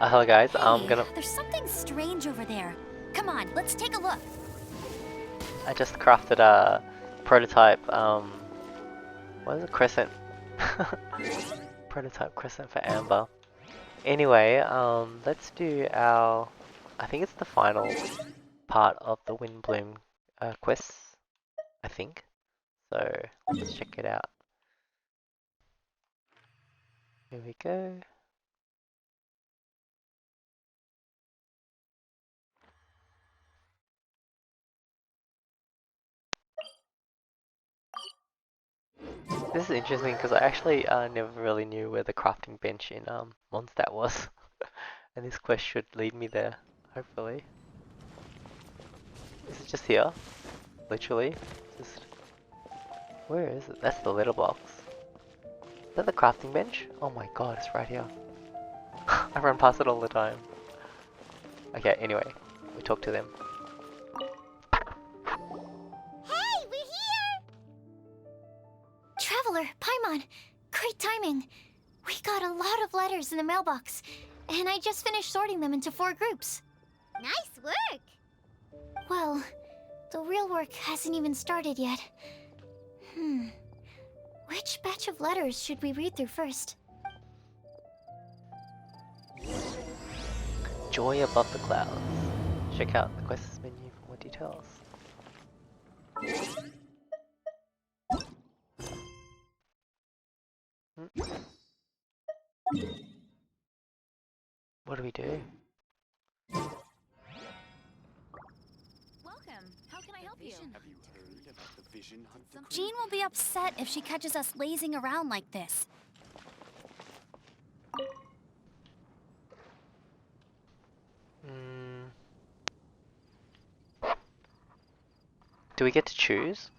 Hello guys, Hey, there's something strange over there. Come on, let's take a look. I just crafted a prototype, what is it, crescent? Prototype crescent for Amber. Anyway, let's do our, I think it's the final part of the Windblume quest, I think. So, let's check it out. Here we go. This is interesting because I actually never really knew where the crafting bench in Mondstadt was. And this quest should lead me there, hopefully. Is it just here? Literally? Just... Where is it? That's the letterbox. Is that the crafting bench? Oh my god, it's right here. I run past it all the time. Okay, anyway, we talk to them. Hey, we're here! Traveler, Paimon, great timing. We got a lot of letters in the mailbox, and I just finished sorting them into 4 groups. Nice work! Well, the real work hasn't even started yet. Which batch of letters should we read through first? Joy above the clouds. Check out the quests menu for more details. What do we do? Welcome. How can I help you? Have you heard about the vision hunt for Jean will be upset if she catches us lazing around like this. Do we get to choose?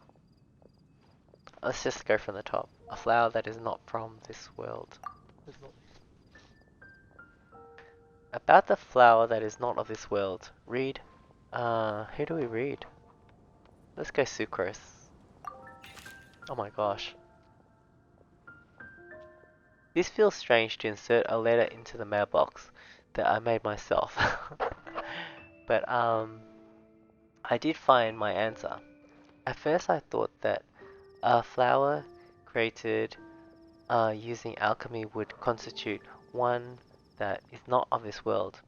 Let's just go from the top. A flower that is not from this world. About the flower that is not of this world. Read. Who do we read? Let's go Sucrose. Oh my gosh. This feels strange to insert a letter into the mailbox that I made myself. But I did find my answer. At first I thought that a flower created using alchemy would constitute one that is not of this world,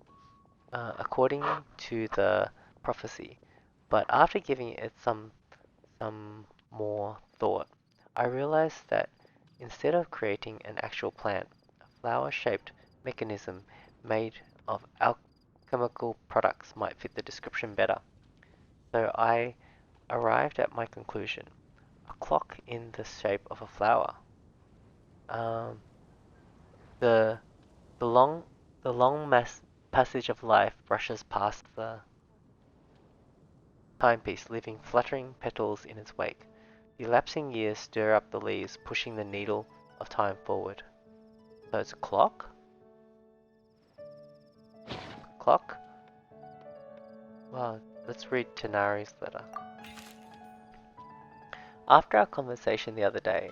according to the prophecy. But after giving it some more thought, I realized that instead of creating an actual plant, a flower-shaped mechanism made of alchemical products might fit the description better. So I arrived at my conclusion. A clock in the shape of a flower. The long passage of life brushes past the timepiece, leaving fluttering petals in its wake. The elapsing years stir up the leaves, pushing the needle of time forward. So it's a clock? Clock? Well, let's read Tanari's letter. After our conversation the other day,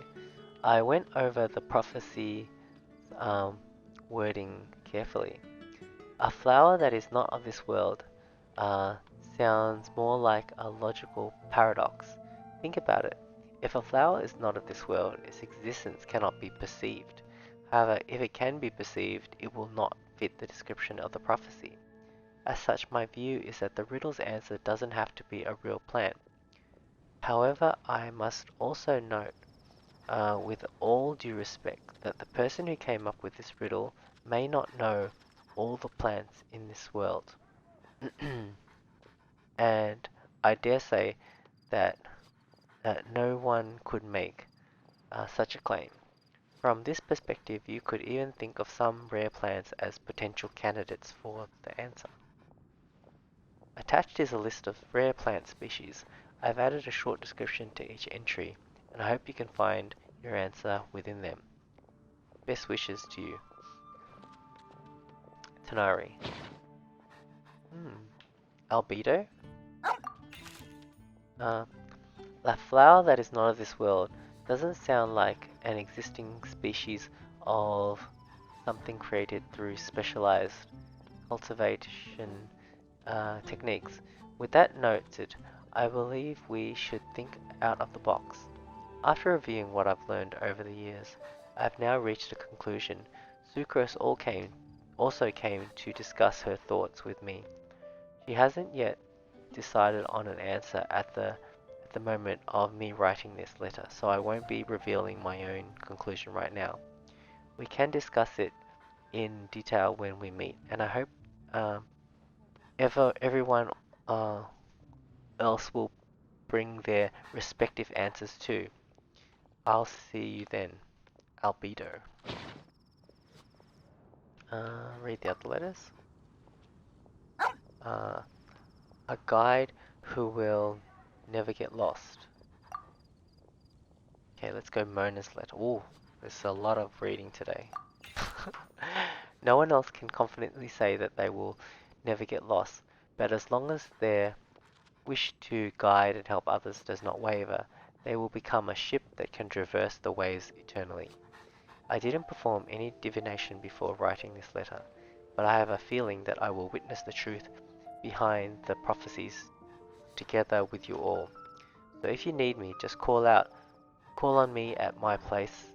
I went over the prophecy wording carefully. A flower that is not of this world sounds more like a logical paradox. Think about it. If a flower is not of this world, its existence cannot be perceived. However, if it can be perceived, it will not fit the description of the prophecy. As such, my view is that the riddle's answer doesn't have to be a real plant. However, I must also note, with all due respect, that the person who came up with this riddle may not know all the plants in this world. And I dare say that no one could make such a claim. From this perspective, you could even think of some rare plants as potential candidates for the answer. Attached is a list of rare plant species. I've added a short description to each entry, and I hope you can find your answer within them. Best wishes to you. Tanari. Albedo? A flower that is not of this world doesn't sound like an existing species of something created through specialized cultivation techniques. With that noted, I believe we should think out of the box. After reviewing what I've learned over the years, I have now reached a conclusion. Sucrose also came to discuss her thoughts with me. She hasn't yet decided on an answer at the moment of me writing this letter, so I won't be revealing my own conclusion right now. We can discuss it in detail when we meet, and I hope everyone else will bring their respective answers too. I'll see you then, Albedo. Read the other letters. A guide who will never get lost. Okay, let's go Mona's letter. Ooh, there's a lot of reading today. No one else can confidently say that they will never get lost, but as long as their wish to guide and help others does not waver, they will become a ship that can traverse the waves eternally. I didn't perform any divination before writing this letter, but I have a feeling that I will witness the truth behind the prophecies together with you all. So if you need me, just call on me at my place.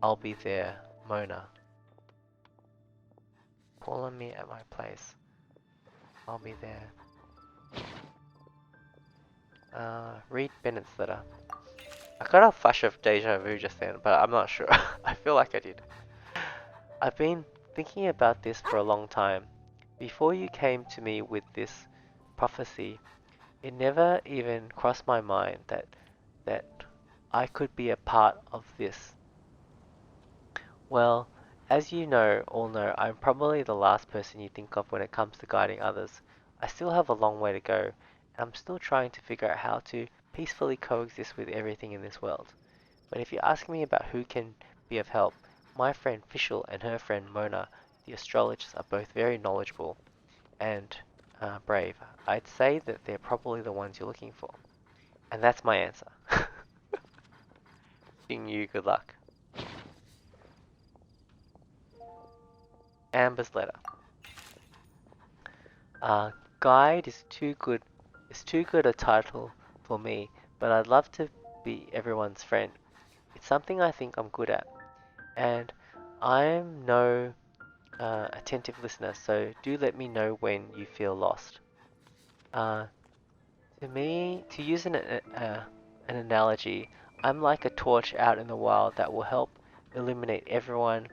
I'll be there, Mona. Call on me at my place. I'll be there. Read Bennett's letter. I got a flash of deja vu just then, but I'm not sure. I feel like I did. I've been thinking about this for a long time. Before you came to me with this prophecy, it never even crossed my mind that I could be a part of this. Well, as you all know, I'm probably the last person you think of when it comes to guiding others. I still have a long way to go, and I'm still trying to figure out how to peacefully coexist with everything in this world. But if you ask me about who can be of help, my friend Fischl and her friend Mona, the astrologers, are both very knowledgeable and brave. I'd say that they're probably the ones you're looking for. And that's my answer. Wishing you good luck. Amber's letter. Guide is too good a title for me, but I'd love to be everyone's friend. It's something I think I'm good at, and I'm no attentive listener, so do let me know when you feel lost. To use an analogy, I'm like a torch out in the wild that will help illuminate everyone's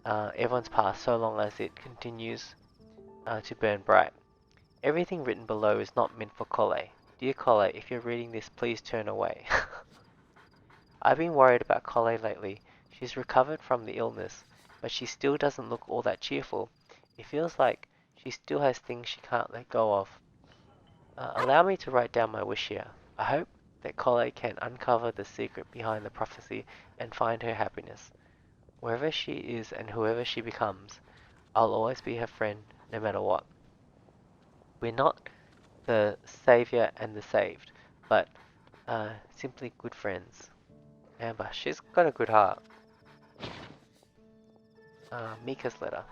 path so long as it continues to burn bright. Everything written below is not meant for Collei. Dear Collei, if you're reading this, please turn away. I've been worried about Collei lately. She's recovered from the illness, but she still doesn't look all that cheerful. It feels like she still has things she can't let go of. Allow me to write down my wish here. I hope that Collei can uncover the secret behind the prophecy and find her happiness. Wherever she is and whoever she becomes, I'll always be her friend, no matter what. We're not the savior and the saved, but simply good friends. Amber, she's got a good heart. Mika's letter.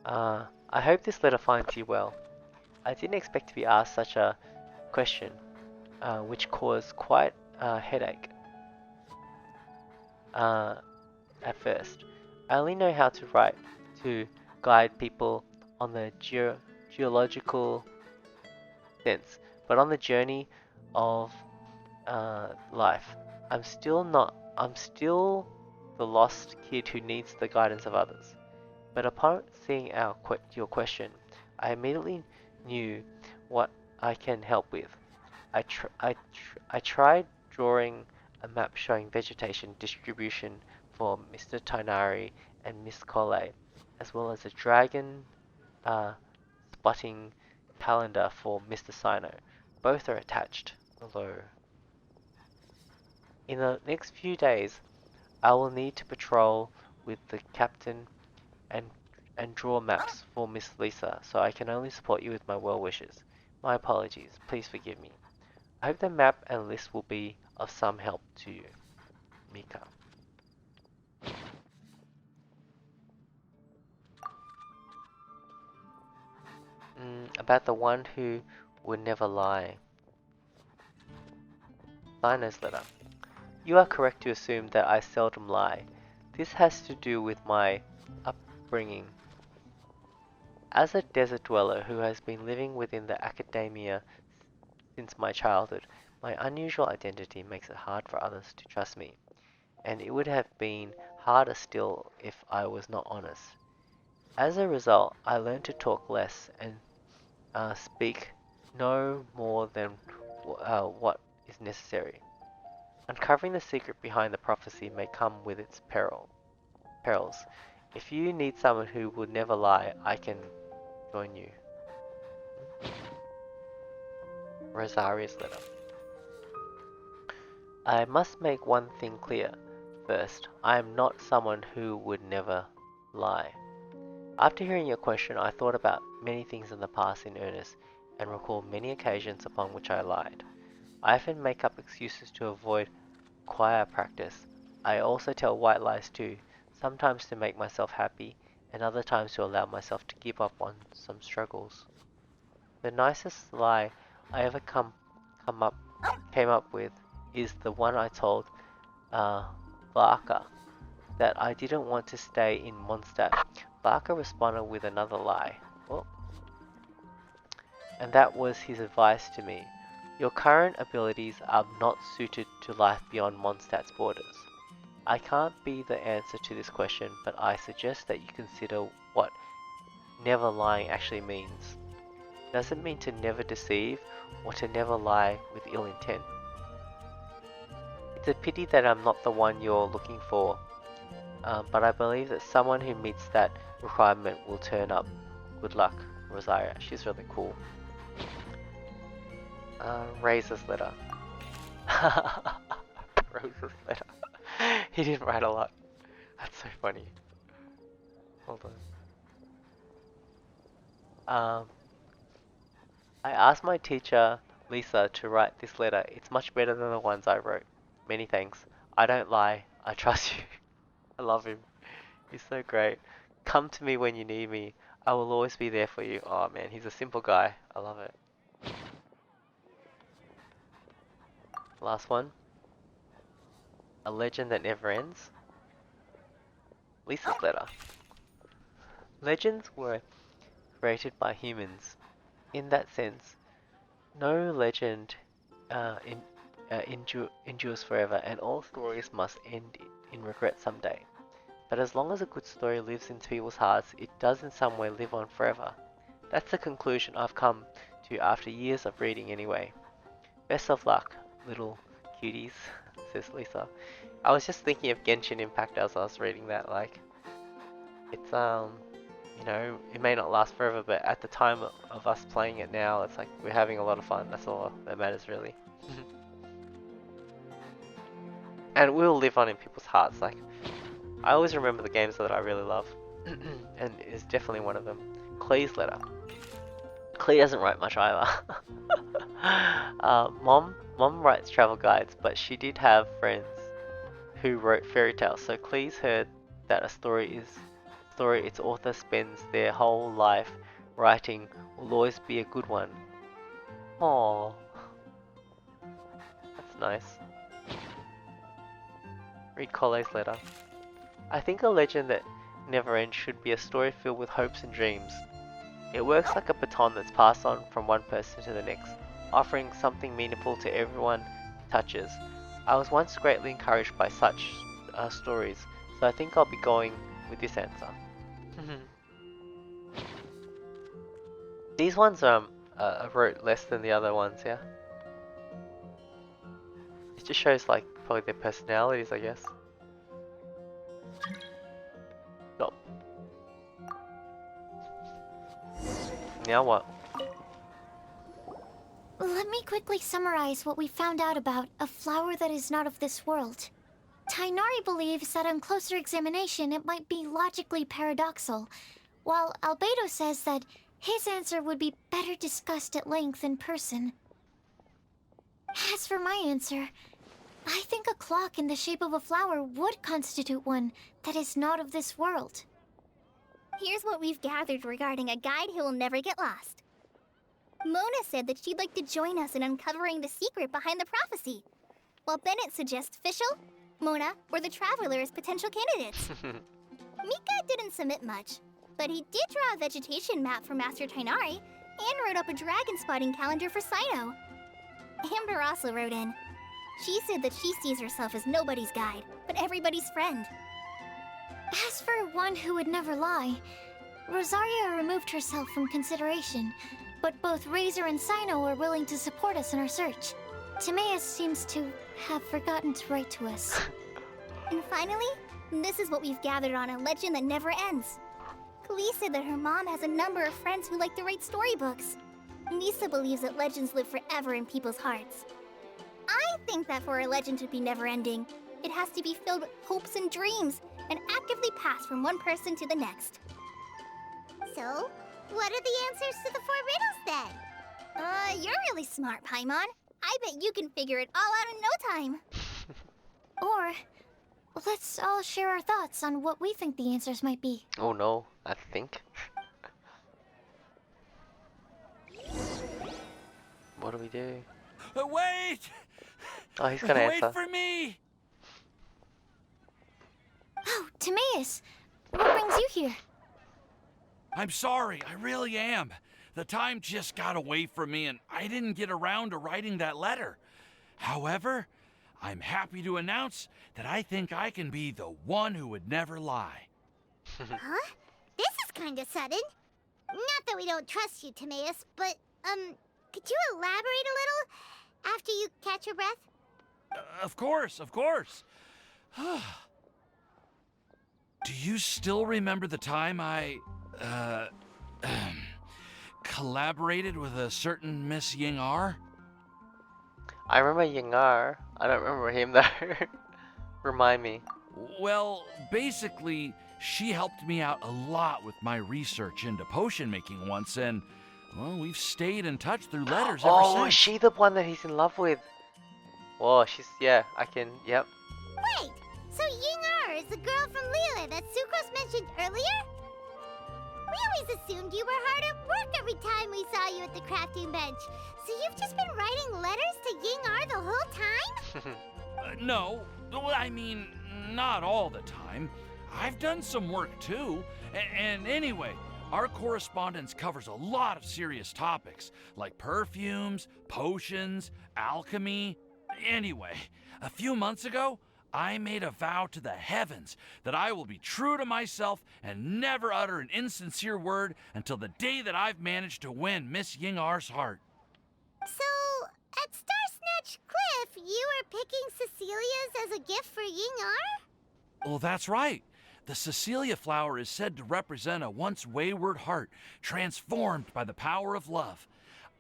I hope this letter finds you well. I didn't expect to be asked such a question, which caused quite a headache at first. I only know how to write to guide people on the geological sense, but on the journey of life, I'm still the lost kid who needs the guidance of others. But upon seeing your question, I immediately knew what I can help with. I tried drawing a map showing vegetation distribution for Mr. Tonari and Miss Collei, as well as a dragon spotting calendar for Mr. Sino. Both are attached below. In the next few days, I will need to patrol with the captain and draw maps for Miss Lisa, so I can only support you with my well wishes. My apologies, please forgive me. I hope the map and list will be of some help to you. Mika. about the one who would never lie. Lino's letter. You are correct to assume that I seldom lie. This has to do with my upbringing. As a desert dweller who has been living within the academia since my childhood, my unusual identity makes it hard for others to trust me, and it would have been harder still if I was not honest. As a result, I learned to talk less and speak no more than what is necessary. Uncovering the secret behind the prophecy may come with its perils. If you need someone who would never lie, I can join you. Rosaria's letter. I must make one thing clear. First, I am not someone who would never lie. After hearing your question, I thought about many things in the past in earnest, and recalled many occasions upon which I lied. I often make up excuses to avoid choir practice. I also tell white lies too, sometimes to make myself happy, and other times to allow myself to give up on some struggles. The nicest lie I ever came up with is the one I told Barker that I didn't want to stay in Mondstadt. Barker responded with another lie. Oh. And that was his advice to me. Your current abilities are not suited to life beyond Mondstadt's borders. I can't be the answer to this question, but I suggest that you consider what never lying actually means. Does it mean to never deceive, or to never lie with ill intent? It's a pity that I'm not the one you're looking for, but I believe that someone who meets that requirement will turn up. Good luck, Rosaria. She's really cool. Razor's letter. Rose's letter. He didn't write a lot. That's so funny. Hold on. I asked my teacher, Lisa, to write this letter. It's much better than the ones I wrote. Many thanks. I don't lie. I trust you. I love him. He's so great. Come to me when you need me. I will always be there for you. Oh man, he's a simple guy. I love it. Last one. A legend that never ends. Lisa's letter. Legends were created by humans. In that sense, no legend endures forever, and all stories must end in regret someday. But as long as a good story lives in people's hearts, it does in some way live on forever. That's the conclusion I've come to after years of reading anyway. Best of luck, little cuties, says Lisa. I was just thinking of Genshin Impact as I was reading that, like, it's, you know, it may not last forever, but at the time of us playing it now, it's like, we're having a lot of fun, that's all that matters really. And we'll live on in people's hearts, like, I always remember the games that I really love, and it's definitely one of them. Clee's letter. Clee doesn't write much either. Mom writes travel guides, but she did have friends who wrote fairy tales. So Clee's heard that a story its author spends their whole life writing will always be a good one. Aww, that's nice. Read Cole's letter. I think a legend that never ends should be a story filled with hopes and dreams. It works like a baton that's passed on from one person to the next, offering something meaningful to everyone it touches. I was once greatly encouraged by such stories, so I think I'll be going with this answer. These ones I wrote less than the other ones, yeah? It just shows like probably their personalities, I guess. Stop. Now what? Let me quickly summarize what we found out about a flower that is not of this world. Tainari believes that on closer examination it might be logically paradoxal, while Albedo says that his answer would be better discussed at length in person. As for my answer, I think a clock in the shape of a flower would constitute one that is not of this world. Here's what we've gathered regarding a guide who will never get lost. Mona said that she'd like to join us in uncovering the secret behind the prophecy, while Bennett suggests Fischl, Mona, or the Traveler as potential candidates. Mika didn't submit much, but he did draw a vegetation map for Master Tainari and wrote up a dragon spotting calendar for Sino. Amber also wrote in. She said that she sees herself as nobody's guide, but everybody's friend. As for one who would never lie, Rosaria removed herself from consideration, but both Razor and Sino are willing to support us in our search. Timaeus seems to have forgotten to write to us. And finally, this is what we've gathered on a legend that never ends. Klee said that her mom has a number of friends who like to write storybooks. Lisa believes that legends live forever in people's hearts. I think that for a legend to be never-ending, it has to be filled with hopes and dreams, and actively passed from one person to the next. So, what are the answers to the 4 riddles then? You're really smart, Paimon. I bet you can figure it all out in no time. Or, let's all share our thoughts on what we think the answers might be. Oh no, I think. What do we do? Wait! Oh, he's gonna Wait answer. for me! Oh, Timaeus! What brings you here? I'm sorry, I really am. The time just got away from me and I didn't get around to writing that letter. However, I'm happy to announce that I think I can be the one who would never lie. Huh? This is kinda sudden. Not that we don't trust you, Timaeus, but, could you elaborate a little after you catch your breath? Of course, of course. Do you still remember the time I, collaborated with a certain Miss Ying-ar? I remember Yingar. I don't remember him though. Remind me. Well, basically, she helped me out a lot with my research into potion making once, and, well, we've stayed in touch through letters ever Oh, since. is she the one that he's in love with? Whoa, she's, yeah, I can, yep. Wait, so Ying-ar is the girl from Liyue that Sucrose mentioned earlier? We always assumed you were hard at work every time we saw you at the crafting bench. So you've just been writing letters to Ying-ar the whole time? No, well, I mean, not all the time. I've done some work too. And anyway, our correspondence covers a lot of serious topics, like perfumes, potions, alchemy. Anyway, a few months ago, I made a vow to the heavens that I will be true to myself and never utter an insincere word until the day that I've managed to win Miss Ying-ar's heart. So, at Star Snatch Cliff, you were picking Cecilia's as a gift for Ying-ar? Well, that's right. The Cecilia flower is said to represent a once wayward heart transformed by the power of love.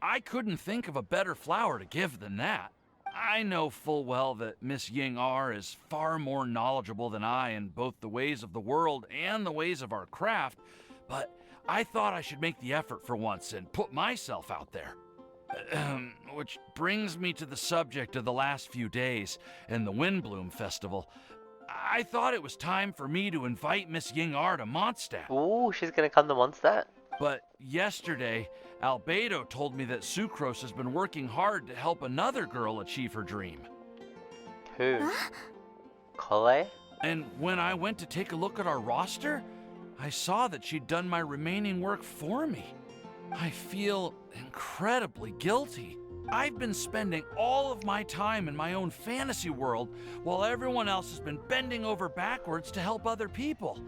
I couldn't think of a better flower to give than that. I know full well that Miss Ying-ar is far more knowledgeable than I in both the ways of the world and the ways of our craft, but I thought I should make the effort for once and put myself out there. Which brings me to the subject of the last few days and the Windblume Festival. I thought it was time for me to invite Miss Ying-ar to Mondstadt. Ooh, she's gonna come to Mondstadt? But yesterday, Albedo told me that Sucrose has been working hard to help another girl achieve her dream. Who? Kole? And when I went to take a look at our roster, I saw that she'd done my remaining work for me. I feel incredibly guilty. I've been spending all of my time in my own fantasy world while everyone else has been bending over backwards to help other people.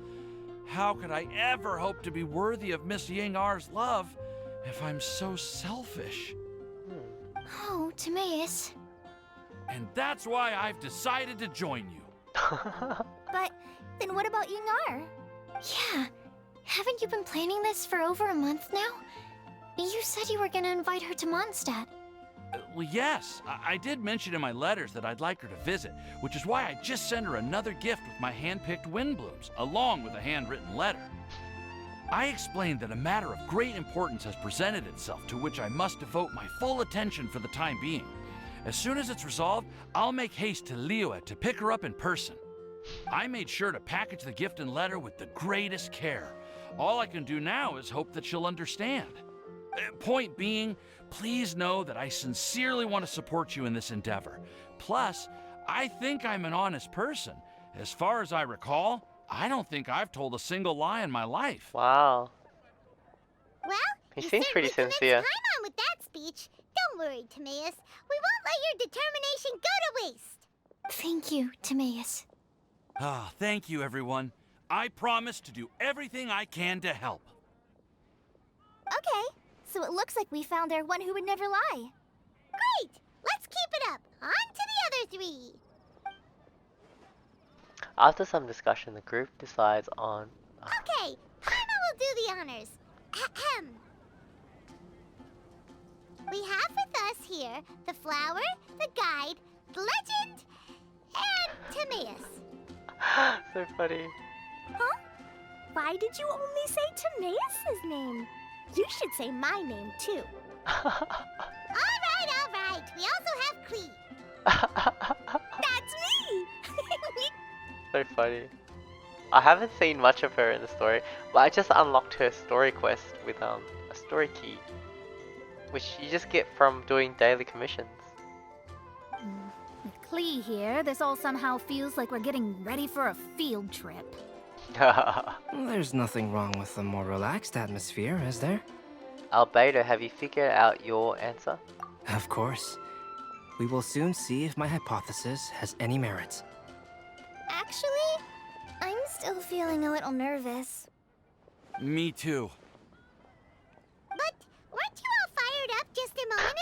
How could I ever hope to be worthy of Miss Ying-ar's love if I'm so selfish? Oh, Timaeus. And that's why I've decided to join you. But then what about Ying-ar? Yeah, haven't you been planning this for over a month now? You said you were gonna invite her to Mondstadt. Well, yes, I did mention in my letters that I'd like her to visit, which is why I just sent her another gift with my hand-picked Windblooms, along with a handwritten letter. I explained that a matter of great importance has presented itself to which I must devote my full attention for the time being. As soon as it's resolved, I'll make haste to Liyue to pick her up in person. I made sure to package the gift and letter with the greatest care. All I can do now is hope that she'll understand. Point being, please know that I sincerely want to support you in this endeavor. Plus, I think I'm an honest person. As far as I recall, I don't think I've told a single lie in my life. Wow. Well, He you seems pretty certainly sincere. commenced time on with that speech. Don't worry, Timaeus. We won't let your determination go to waste. Thank you, Timaeus. Ah, thank you, everyone. I promise to do everything I can to help. Okay, so it looks like we found our one who would never lie. Great! Let's keep it up. On to the other three. After some discussion, the group decides on... Okay, Paimon will do the honors. Ahem. We have with us here the flower, the guide, the legend, and Timaeus. So funny. Why did you only say Timaeus' name? You should say my name, too. All right. We also have Klee. That's me! So funny. I haven't seen much of her in the story, but I just unlocked her story quest with a story key, which you just get from doing daily commissions. With Klee here, this all somehow feels like we're getting ready for a field trip. There's nothing wrong with a more relaxed atmosphere, is there? Albedo, have you figured out your answer? Of course. We will soon see if my hypothesis has any merit. Actually, I'm still feeling a little nervous. Me too. But weren't you all fired up just a moment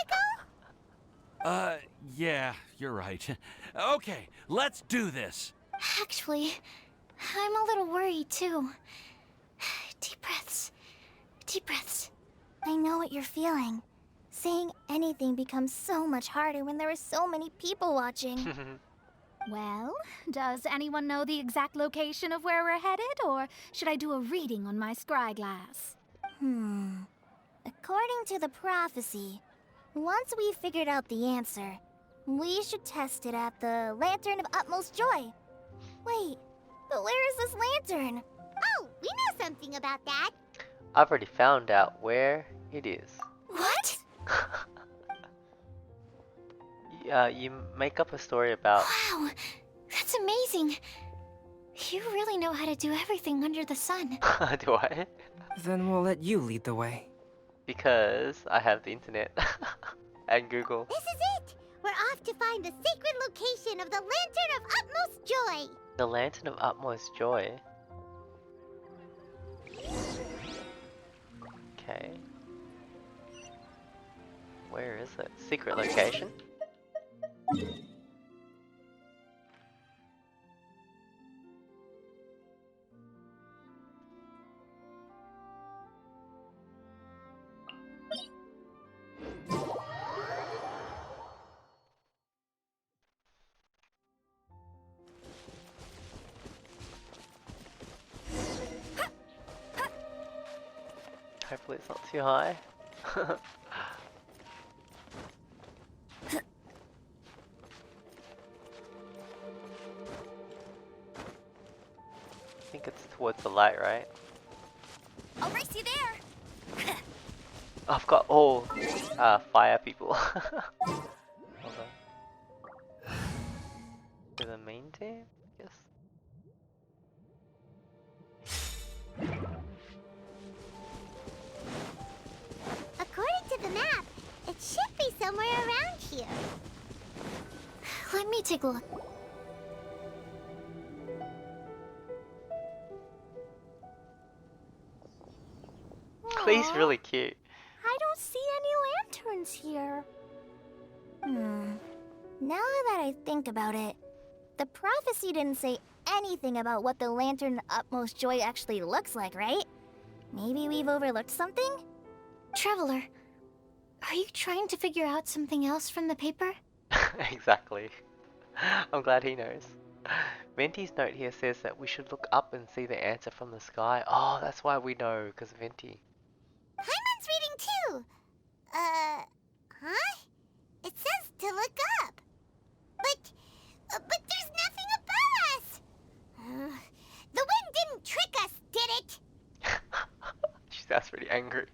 ago? Yeah, you're right. Okay, let's do this. Actually, I'm a little worried too. Deep breaths. Deep breaths. I know what you're feeling. Saying anything becomes so much harder when there are so many people watching. Well, does anyone know the exact location of where we're headed, or should I do a reading on my scry glass? According to the prophecy, once we figured out the answer, we should test it at the Lantern of Utmost Joy. Wait, but where is this lantern? Oh, we know something about that. I've already found out where it is. What? You make up a story about... Wow, that's amazing. You really know how to do everything under the sun. Do I? Then we'll let you lead the way. Because I have the internet. And Google. This is it. We're off to find the sacred location of the Lantern of Utmost Joy. The Lantern of Utmost Joy. Okay. Where is it? Secret location? Hopefully it's not too high. I think it's towards the light, right? I'll race you there! I've got all fire people. Hold on. To the main team? Yes. According to the map, it should be somewhere around here. Let me take a look. Klee's really cute. I don't see any lanterns here. Now that I think about it, the prophecy didn't say anything about what the Lantern of Utmost Joy actually looks like, right? Maybe we've overlooked something? Traveler, are you trying to figure out something else from the paper? Exactly. I'm glad he knows. Venti's note here says that we should look up and see the answer from the sky. Oh, that's why we know, because of Venti. Paimon's reading too. Huh? It says to look up. But there's nothing above us. The wind didn't trick us, did it? She sounds pretty angry.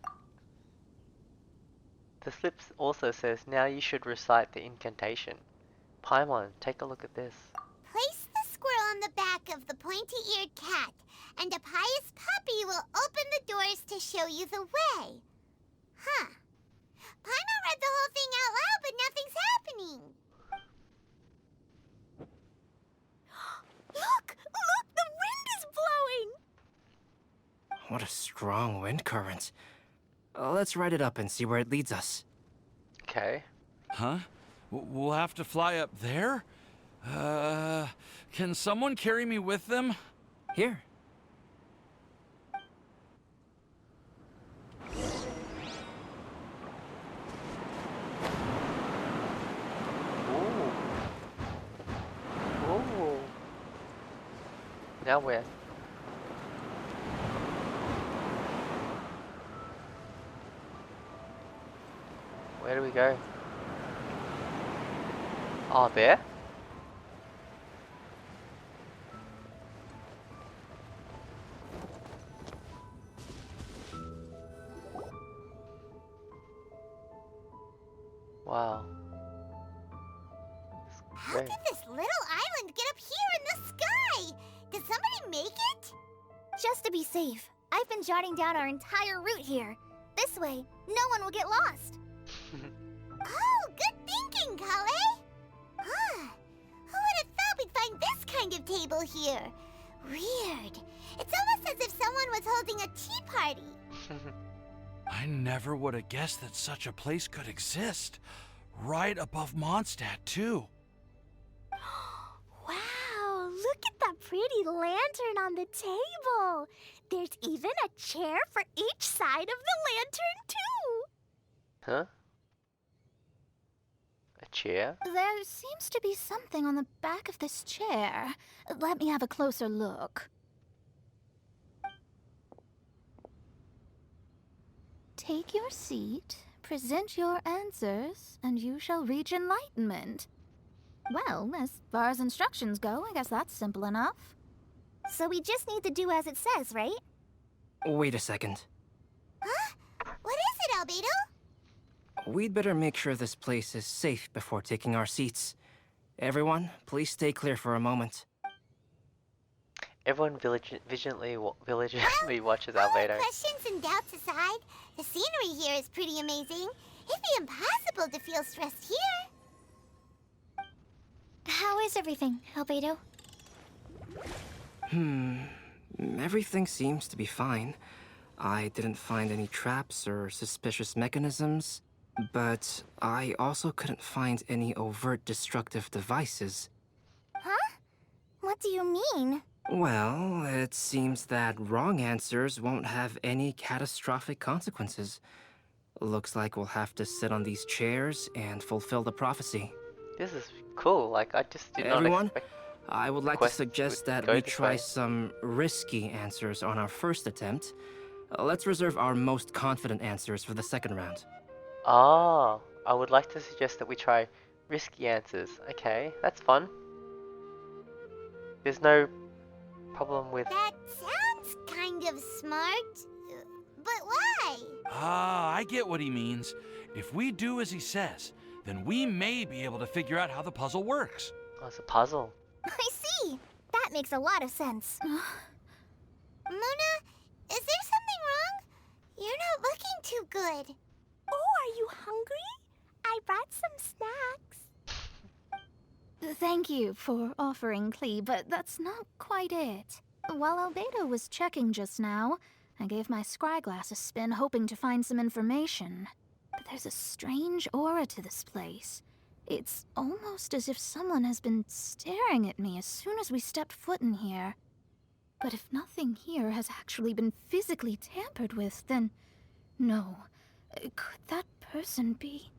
The slip also says, now you should recite the incantation. Paimon, take a look at this. Place the squirrel on the back of the pointy-eared cat, and a pious puppy will open the doors to show you the way. Huh. Paimon read the whole thing out loud, but nothing's happening. Look! Look! The wind is blowing! What a strong wind current. Let's write it up and see where it leads us. Okay. Huh? We'll have to fly up there? Can someone carry me with them? Here. Ooh. Ooh. Now where? Where do we go? Oh, there? Wow. How Great. did this little island get up here in the sky? Did somebody make it? Just to be safe, I've been jotting down our entire route here. This way, no one will get lost. Oh, good thinking, Kale. Huh. Who would have thought we'd find this kind of table here? Weird. It's almost as if someone was holding a tea party. I never would have guessed that such a place could exist. Right above Mondstadt, too. Wow, look at that pretty lantern on the table. There's even a chair for each side of the lantern, too. Huh? A chair? There seems to be something on the back of this chair. Let me have a closer look. Take your seat, present your answers, and you shall reach enlightenment. Well, as far as instructions go, I guess that's simple enough. So we just need to do as it says, right? Wait a second. Huh? What is it, Albedo? We'd better make sure this place is safe before taking our seats. Everyone, please stay clear for a moment. Everyone vigilantly watches All Albedo. questions and doubts aside, the scenery here is pretty amazing. It'd be impossible to feel stressed here. How is everything, Albedo? Everything seems to be fine. I didn't find any traps or suspicious mechanisms, but I also couldn't find any overt destructive devices. Huh? What do you mean? Well, it seems that wrong answers won't have any catastrophic consequences. Looks like we'll have to sit on these chairs and fulfill the prophecy. This is cool. Like, I just did Everyone, not expect. I would like to Quest suggest would that go we this try way. some risky answers on our first attempt. Let's reserve our most confident answers for the second round. Ah, I would like to suggest that we try risky answers. Okay, that's fun. There's no problem with. That sounds kind of smart. But why? Ah, I get what he means. If we do as he says, then we may be able to figure out how the puzzle works. Oh, it's a puzzle. I see. That makes a lot of sense. Mona, is there something wrong? You're not looking too good. Oh, are you hungry? I brought some snacks. Thank you for offering, Klee, but that's not quite it. While Albedo was checking just now, I gave my scryglass a spin hoping to find some information. But there's a strange aura to this place. It's almost as if someone has been staring at me as soon as we stepped foot in here. But if nothing here has actually been physically tampered with, then no. Could that person be?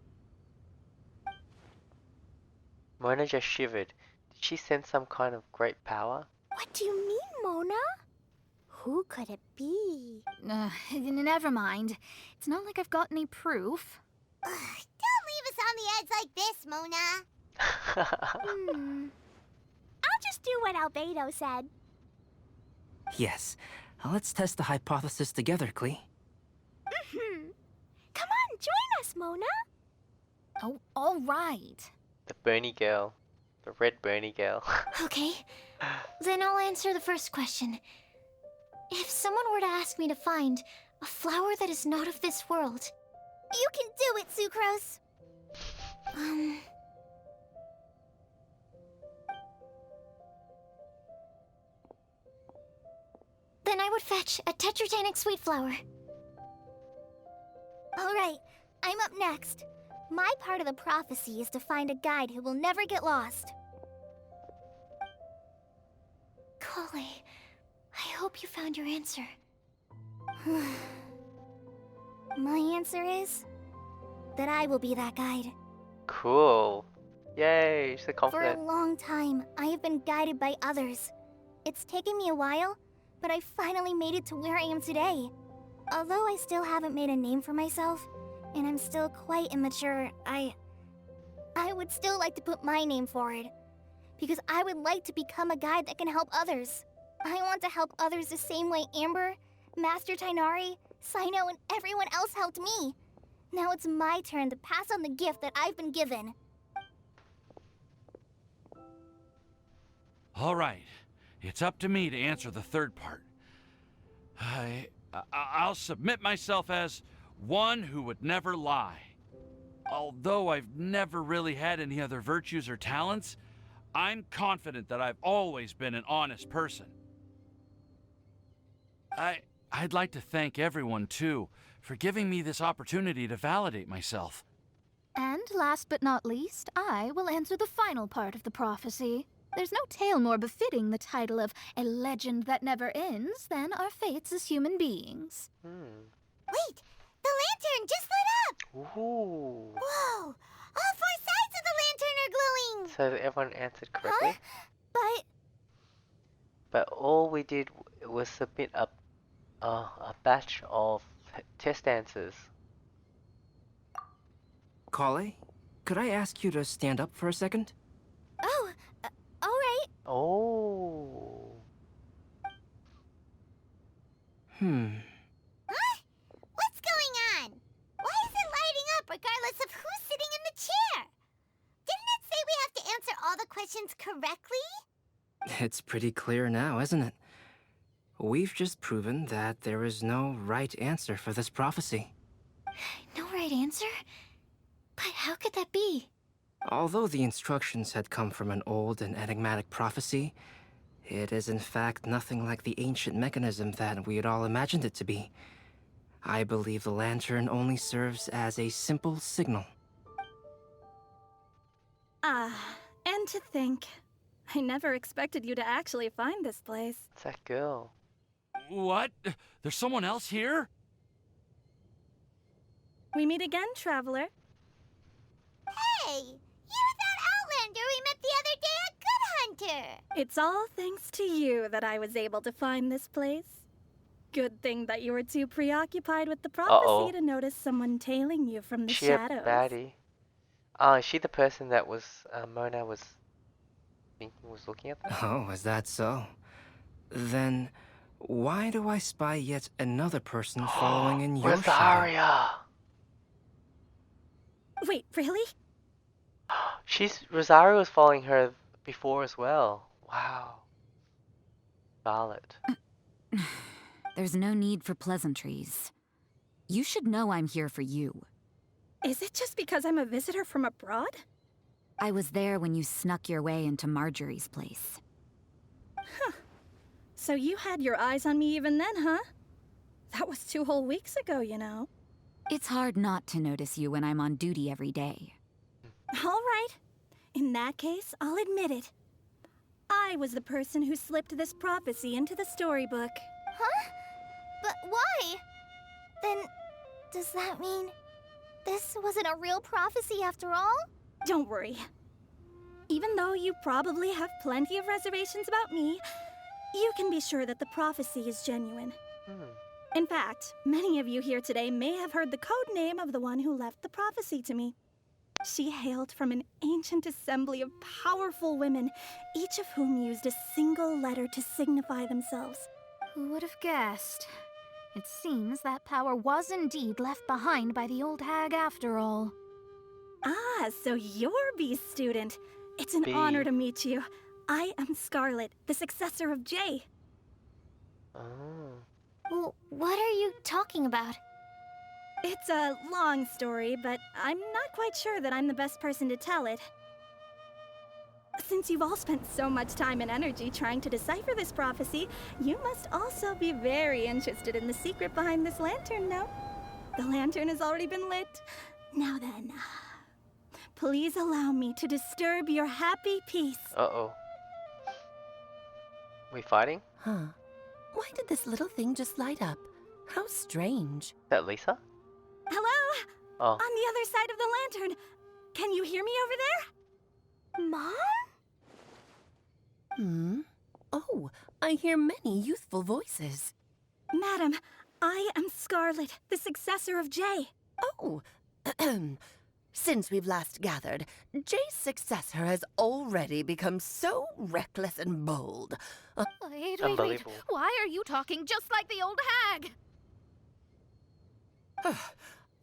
Mona just shivered. Did she sense some kind of great power? What do you mean, Mona? Who could it be? Never mind. It's not like I've got any proof. Ugh, don't leave us on the edge like this, Mona. I'll just do what Albedo said. Yes, let's test the hypothesis together, Klee. Come on, join us, Mona? Oh, all right. The Bernie girl. The red Bernie girl. Okay, then I'll answer the first question. If someone were to ask me to find a flower that is not of this world, You can do it, Sucrose. then I would fetch a tetragenic sweet flower. All right, I'm up next. My part of the prophecy is to find a guide who will never get lost. Kale, I hope you found your answer. My answer is that I will be that guide. Cool. Yay, she's so For a confident. long time, I have been guided by others. It's taken me a while, but I finally made it to where I am today. Although I still haven't made a name for myself, and I'm still quite immature, I would still like to put my name forward. Because I would like to become a guide that can help others. I want to help others the same way Amber, Master Tainari, Sino, and everyone else helped me. Now it's my turn to pass on the gift that I've been given. All right, it's up to me to answer the third part. I'll submit myself as one who would never lie. Although I've never really had any other virtues or talents, I'm confident that I've always been an honest person. I'd like to thank everyone, too, for giving me this opportunity to validate myself. And last but not least, I will answer the final part of the prophecy. There's no tale more befitting the title of a legend that never ends than our fates as human beings. Wait, the lantern just lit up! Ooh. Whoa! All four sides of the lantern are glowing! So everyone answered correctly? But But all we did was submit a batch of test answers. Kale, could I ask you to stand up for a second? oh, all right. Oh. Huh? What's going on? Why is it lighting up regardless of who's sitting in the chair? Didn't it say we have to answer all the questions correctly? It's pretty clear now, isn't it? We've just proven that there is no right answer for this prophecy. No right answer? But how could that be? Although the instructions had come from an old and enigmatic prophecy, it is in fact nothing like the ancient mechanism that we had all imagined it to be. I believe the lantern only serves as a simple signal. And to think, I never expected you to actually find this place. It's that girl. What? There's someone else here? We meet again, traveler. Hey! You're that Outlander we met the other day at Good Hunter! It's all thanks to you that I was able to find this place. Good thing that you were too preoccupied with the prophecy to notice someone tailing you from the She shadows. a baddie. Is she the person that was Mona was thinking was looking at them? Oh, is that so? Then why do I spy yet another person following in your shadow? Rosaria! Wait, really? Rosario was following her before as well. Wow. Scarlet. There's no need for pleasantries. You should know I'm here for you. Is it just because I'm a visitor from abroad? I was there when you snuck your way into Marjorie's place. So you had your eyes on me even then, huh? That was 2 whole weeks ago, you know. It's hard not to notice you when I'm on duty every day. All right. In that case, I'll admit it. I was the person who slipped this prophecy into the storybook. Huh? But why? Then, does that mean this wasn't a real prophecy after all? Don't worry. Even though you probably have plenty of reservations about me, you can be sure that the prophecy is genuine. In fact, many of you here today may have heard the code name of the one who left the prophecy to me. She hailed from an ancient assembly of powerful women, each of whom used a single letter to signify themselves. Who would have guessed? It seems that power was indeed left behind by the old hag after all. Ah, so you're B's student. It's an B. honor to meet you. I am Scarlet, the successor of Jay. Oh. Well, what are you talking about? It's a long story, but I'm not quite sure that I'm the best person to tell it. Since you've all spent so much time and energy trying to decipher this prophecy, you must also be very interested in the secret behind this lantern, no? The lantern has already been lit. Now then, please allow me to disturb your happy peace. Uh-oh. We fighting? Huh. Why did this little thing just light up? How strange. Is that Lisa? Hello? Oh. On the other side of the lantern. Can you hear me over there? Mom? Oh, I hear many youthful voices. Madam, I am Scarlet, the successor of Jay. Oh, since we've last gathered, Jay's successor has already become so reckless and bold. Wait. Unbelievable. Why are you talking just like the old hag?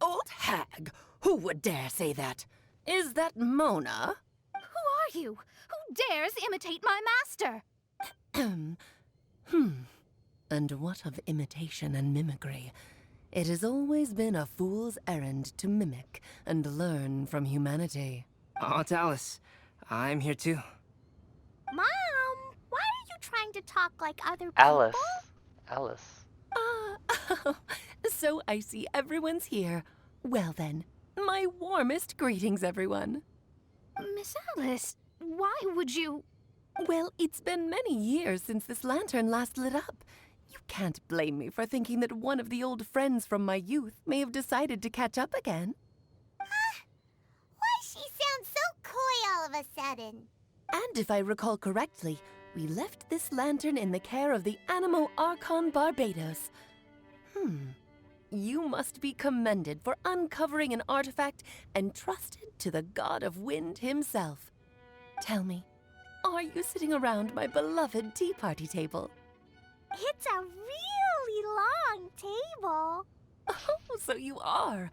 Old hag? Who would dare say that? Is that Mona? Who are you? Who dares imitate my master? And what of imitation and mimicry? It has always been a fool's errand to mimic and learn from humanity. Oh, it's Alice. I'm here too. Mom, why are you trying to talk like other people? Alice. So I see everyone's here. Well then, my warmest greetings, everyone. Miss Alice, why would you... Well, it's been many years since this lantern last lit up. You can't blame me for thinking that one of the old friends from my youth may have decided to catch up again. Why she sounds so coy all of a sudden? And if I recall correctly, we left this lantern in the care of the Animo Archon Barbados. You must be commended for uncovering an artifact entrusted to the god of wind himself. Tell me, are you sitting around my beloved tea party table? It's a really long table. Oh, so you are.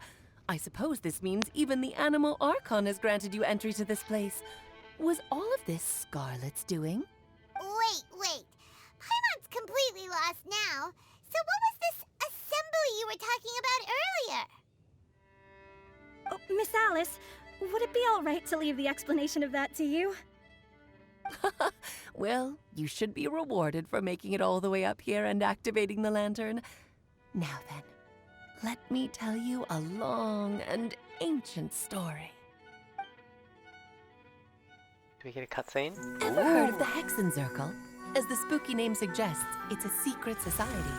I suppose this means even the Animo Archon has granted you entry to this place. Was all of this Scarlet's doing? Wait. Paimon's completely lost now. So what was this assembly you were talking about earlier? Oh, Miss Alice, would it be all right to leave the explanation of that to you? Well, you should be rewarded for making it all the way up here and activating the lantern. Now then, let me tell you a long and ancient story. Do we get a cutscene? Ever heard of the Hexenzirkel? As the spooky name suggests, it's a secret society.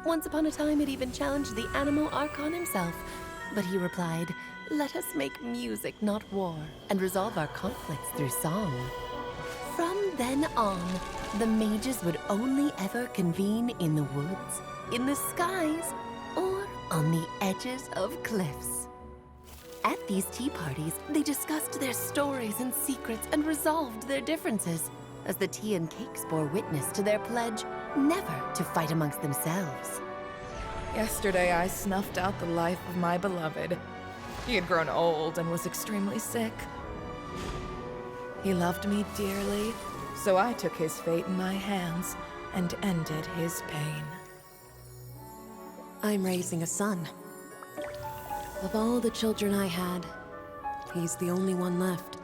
Once upon a time, it even challenged the Animo Archon himself. But he replied, "Let us make music, not war, and resolve our conflicts through song." From then on, the mages would only ever convene in the woods, in the skies, or on the edges of cliffs. At these tea parties, they discussed their stories and secrets and resolved their differences, as the tea and cakes bore witness to their pledge never to fight amongst themselves. Yesterday, I snuffed out the life of my beloved. He had grown old and was extremely sick. He loved me dearly, so I took his fate in my hands and ended his pain. I'm raising a son. Of all the children I had, he's the only one left.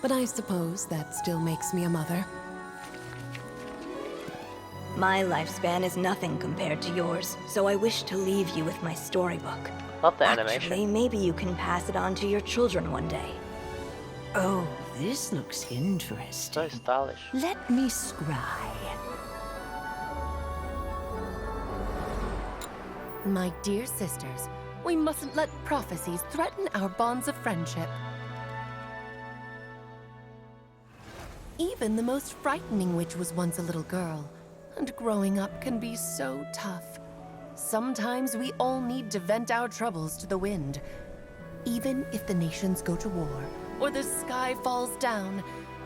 But I suppose that still makes me a mother. My lifespan is nothing compared to yours, so I wish to leave you with my storybook. Love the Actually, animation. maybe you can pass it on to your children one day. Oh, this looks interesting. So stylish. Let me scry. My dear sisters, we mustn't let prophecies threaten our bonds of friendship. Even the most frightening witch was once a little girl, and growing up can be so tough. Sometimes we all need to vent our troubles to the wind. Even if the nations go to war, or the sky falls down,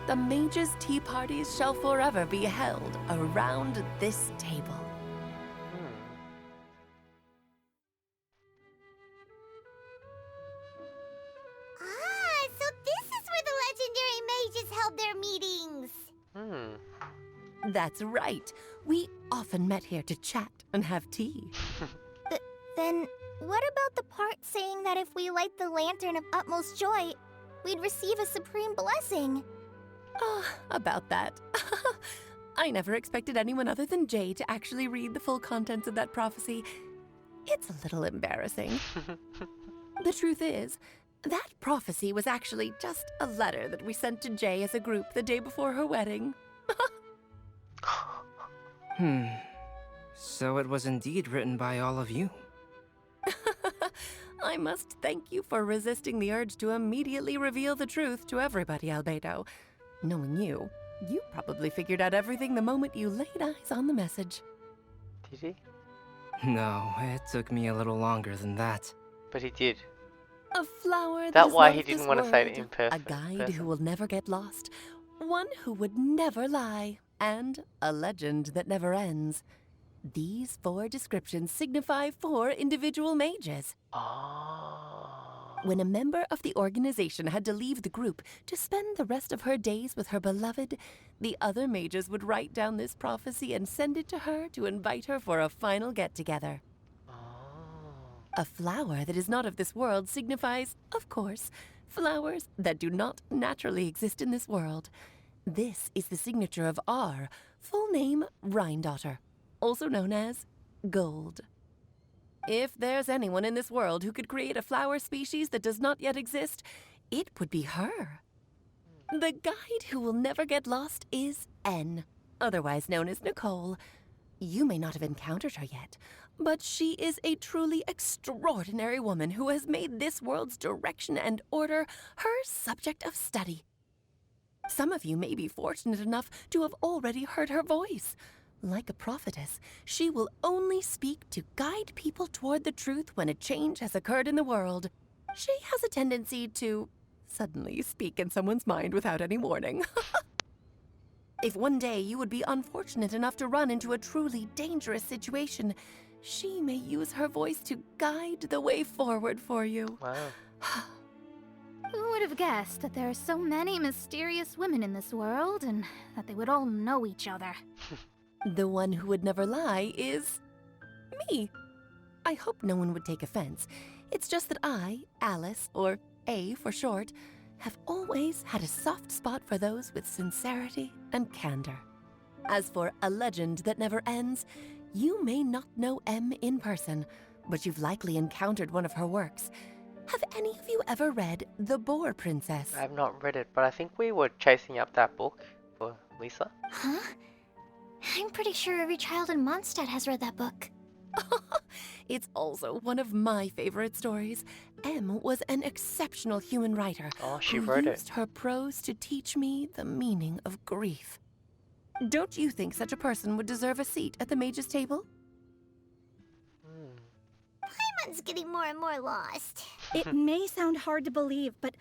the mages' tea parties shall forever be held around this table. Ah, so this is where the legendary mages held their meetings. That's right. We often met here to chat and have tea. Then, what about the part saying that if we light the lantern of utmost joy, we'd receive a supreme blessing? About that. I never expected anyone other than Jay to actually read the full contents of that prophecy. It's a little embarrassing. The truth is, that prophecy was actually just a letter that we sent to Jay as a group the day before her wedding. So it was indeed written by all of you. I must thank you for resisting the urge to immediately reveal the truth to everybody, Albedo. Knowing you, you probably figured out everything the moment you laid eyes on the message. Did he? No, it took me a little longer than that. But he did. A flower that That's is why not he of this didn't want to say it world, in person. a guide who will never get lost, one who would never lie, and a legend that never ends. These 4 descriptions signify 4 individual mages. When a member of the organization had to leave the group to spend the rest of her days with her beloved, the other mages would write down this prophecy and send it to her to invite her for a final get-together. A flower that is not of this world signifies, of course, flowers that do not naturally exist in this world. This is the signature of our full name, Rhindaughter, also known as Gold. If there's anyone in this world who could create a flower species that does not yet exist, it would be her. The guide who will never get lost is N, otherwise known as Nicole. You may not have encountered her yet, but she is a truly extraordinary woman who has made this world's direction and order her subject of study. Some of you may be fortunate enough to have already heard her voice. Like a prophetess, she will only speak to guide people toward the truth when a change has occurred in the world. She has a tendency to suddenly speak in someone's mind without any warning. If one day you would be unfortunate enough to run into a truly dangerous situation, she may use her voice to guide the way forward for you. Wow. Who would have guessed that there are so many mysterious women in this world and that they would all know each other? The one who would never lie is me. I hope no one would take offense. It's just that I, Alice, or A for short, have always had a soft spot for those with sincerity and candor. As for a legend that never ends, you may not know M in person, but you've likely encountered one of her works. Have any of you ever read The Boar Princess? I have not read it, but I think we were chasing up that book for Lisa. Huh? I'm pretty sure every child in Mondstadt has read that book. It's also one of my favorite stories. M was an exceptional human writer she who wrote used her prose to teach me the meaning of grief. Don't you think such a person would deserve a seat at the mage's table? Paimon's getting more and more lost. It may sound hard to believe, but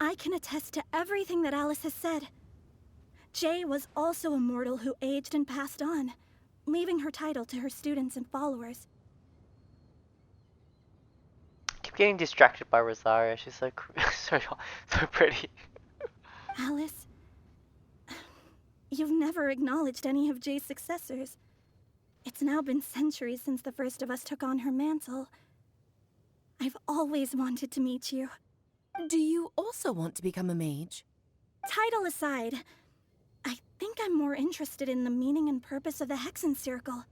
I can attest to everything that Alice has said. Jay was also a mortal who aged and passed on, leaving her title to her students and followers. Keep getting distracted by Rosaria. She's so so pretty. Alice, you've never acknowledged any of Jay's successors. It's now been centuries since the first of us took on her mantle. I've always wanted to meet you. Do you also want to become a mage? Title aside, I think I'm more interested in the meaning and purpose of the Hexen Circle.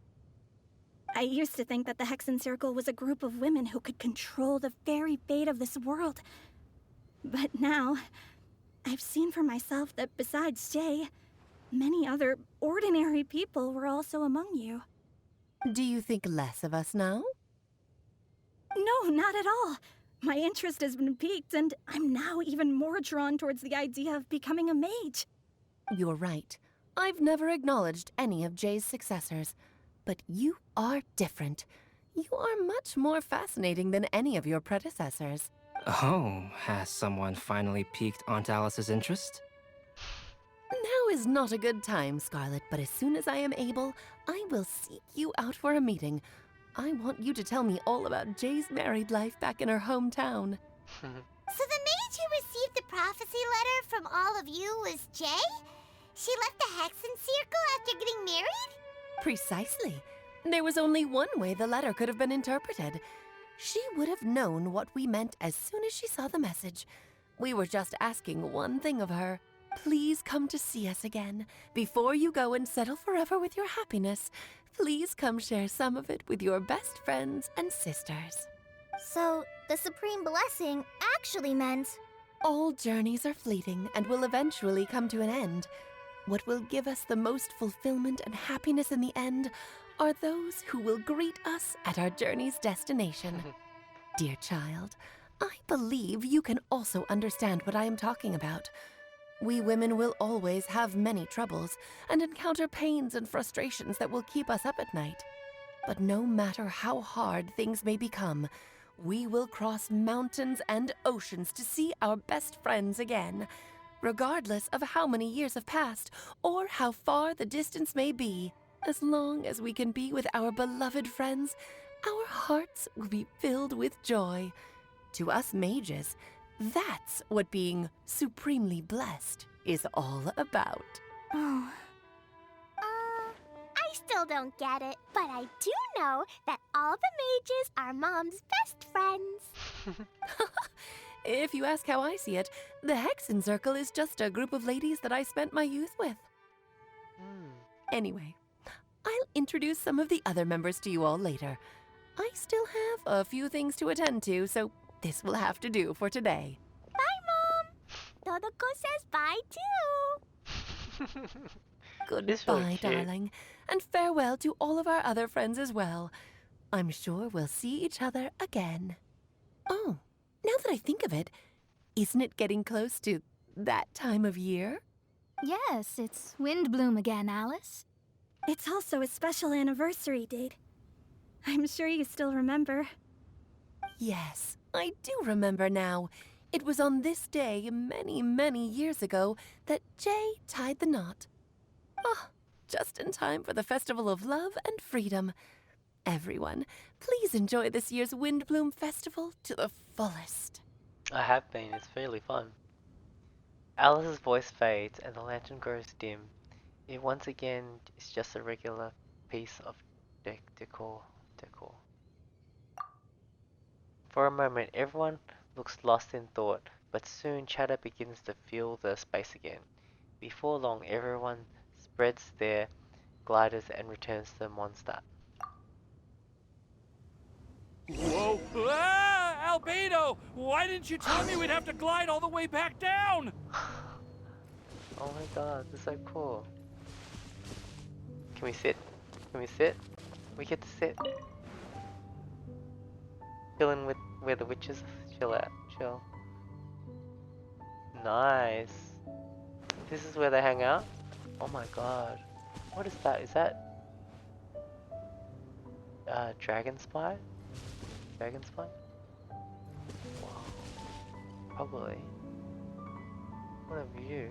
I used to think that the Hexen Circle was a group of women who could control the very fate of this world. But now, I've seen for myself that besides Jay, many other ordinary people were also among you. Do you think less of us now? No, not at all. My interest has been piqued, and I'm now even more drawn towards the idea of becoming a mage. You're right. I've never acknowledged any of Jay's successors. But you are different. You are much more fascinating than any of your predecessors. Oh, has someone finally piqued Aunt Alice's interest? Now is not a good time, Scarlet, but as soon as I am able, I will seek you out for a meeting. I want you to tell me all about Jay's married life back in her hometown. So the mage who received the prophecy letter from all of you was Jay? She left the Hexen Circle after getting married? Precisely. There was only one way the letter could have been interpreted. She would have known what we meant as soon as she saw the message. We were just asking one thing of her. Please come to see us again. Before you go and settle forever with your happiness, please come share some of it with your best friends and sisters. So, the Supreme Blessing actually meant... All journeys are fleeting and will eventually come to an end. What will give us the most fulfillment and happiness in the end are those who will greet us at our journey's destination. Dear child, I believe you can also understand what I am talking about. We women will always have many troubles and encounter pains and frustrations that will keep us up at night. But no matter how hard things may become, we will cross mountains and oceans to see our best friends again, regardless of how many years have passed or how far the distance may be. As long as we can be with our beloved friends, our hearts will be filled with joy. To us mages, that's what being supremely blessed is all about. Oh. I still don't get it, but I do know that all the mages are Mom's best friends. If you ask how I see it, the Hexen Circle is just a group of ladies that I spent my youth with. Anyway, I'll introduce some of the other members to you all later. I still have a few things to attend to, so this will have to do for today. Bye, Mom. Todoko says bye, too. Goodbye, darling, and farewell to all of our other friends as well. I'm sure we'll see each other again. Oh, now that I think of it, isn't it getting close to that time of year? Yes, it's Windblume again, Alice. It's also a special anniversary date. I'm sure you still remember. Yes, I do remember now. It was on this day many, many years ago that Jay tied the knot. Ah, just in time for the Festival of Love and Freedom. Everyone, please enjoy this year's Windblume Festival to the fullest. I have been, it's really fun. Alice's voice fades and the lantern grows dim. It once again is just a regular piece of decor. For a moment, everyone looks lost in thought, but soon chatter begins to fill the space again. Before long, everyone spreads their gliders and returns to Mondstadt. Whoa! Ah! Albedo! Why didn't you tell me we'd have to glide all the way back down? Oh my god, this is so cool. Can we sit? Can we sit? We get to sit. Chilling with where the witches chill at. Chill. Nice. This is where they hang out? Oh my god. What is that? Is that Dragon Spy? Dragon Spy? Wow. Probably. What a view.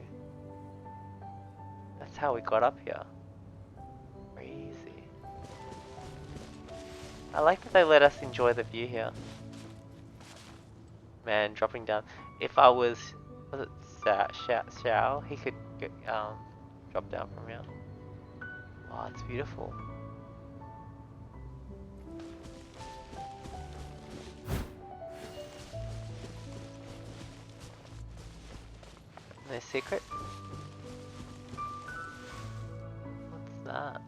That's how we got up here. Crazy. I like that they let us enjoy the view here. Man, dropping down. If I was it Xiao? He could drop down from here. Wow, it's beautiful. No secret? What's that?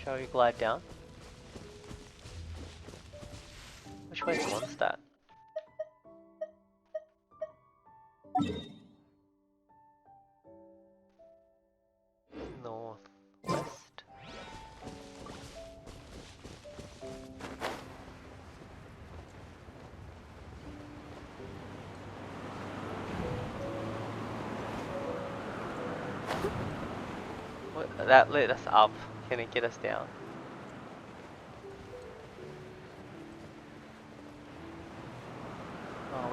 Shall we glide down? Which way is Mondstadt? Northwest. What, that lit us up. Can it get us down?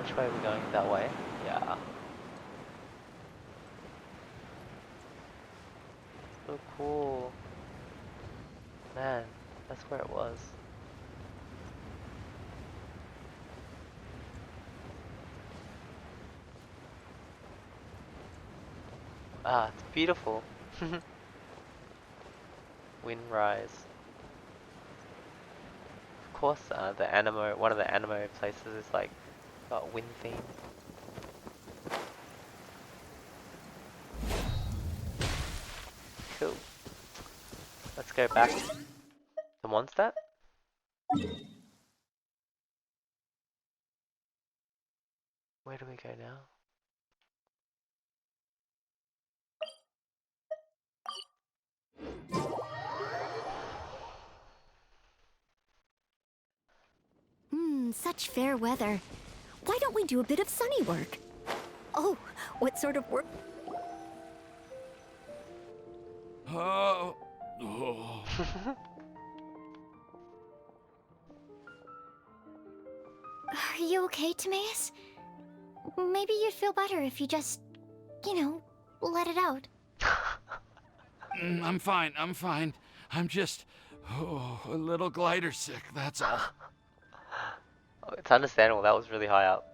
Which way are we going? That way? Yeah. So cool. Man, that's where it was. Ah, it's beautiful. Windrise. Of course, one of the anime places is like got wind theme. Cool. Let's go back to Mondstadt. Where do we go now? Such fair weather. Why don't we do a bit of sunny work? Oh, what sort of work? Oh. Are you okay, Timaeus? Maybe you'd feel better if you just, let it out. I'm fine, I'm fine. I'm just a little glider sick, that's all. Oh, it's understandable, that was really high up.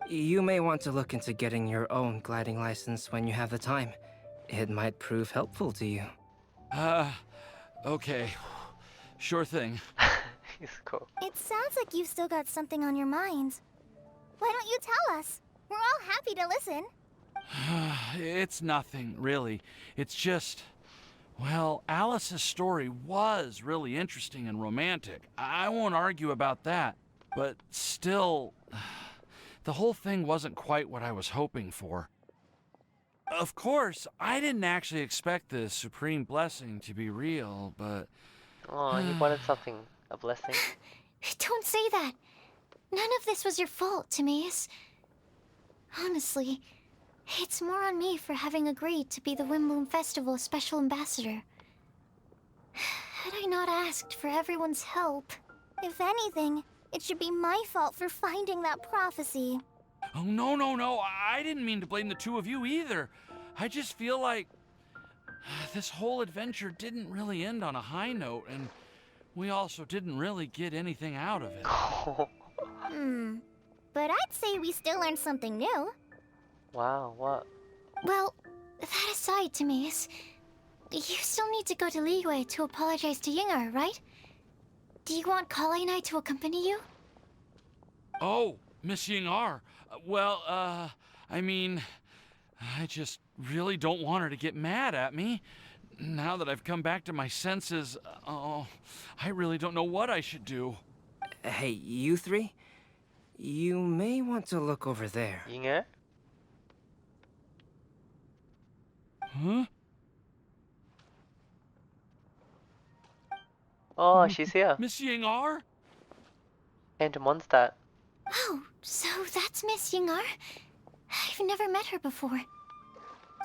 You may want to look into getting your own gliding license when you have the time. It might prove helpful to you. Okay. Sure thing. He's cool. It sounds like you've still got something on your mind. Why don't you tell us? We're all happy to listen. It's nothing, really. It's just... Well, Alice's story was really interesting and romantic. I won't argue about that. But still, the whole thing wasn't quite what I was hoping for. Of course, I didn't actually expect the supreme blessing to be real, but... Oh, you wanted something, a blessing? Don't say that. None of this was your fault, Timaeus. Honestly, it's more on me for having agreed to be the Windblume Festival's special ambassador. Had I not asked for everyone's help... If anything, it should be my fault for finding that prophecy. Oh, no. I didn't mean to blame the two of you either. I just feel like this whole adventure didn't really end on a high note, and we also didn't really get anything out of it. But I'd say we still learned something new. Wow, what? Well, that aside, Timaeus, you still need to go to Liyue to apologize to Yinger, right? Do you want Kale and I to accompany you? Oh, Miss Ying-ar. Well, I mean, I just really don't want her to get mad at me. Now that I've come back to my senses, I really don't know what I should do. Hey, you three? You may want to look over there. Yinger? Huh? Oh, she's here. Miss Ying-ar? Came to Mondstadt. Oh, so that's Miss Yinger? I've never met her before.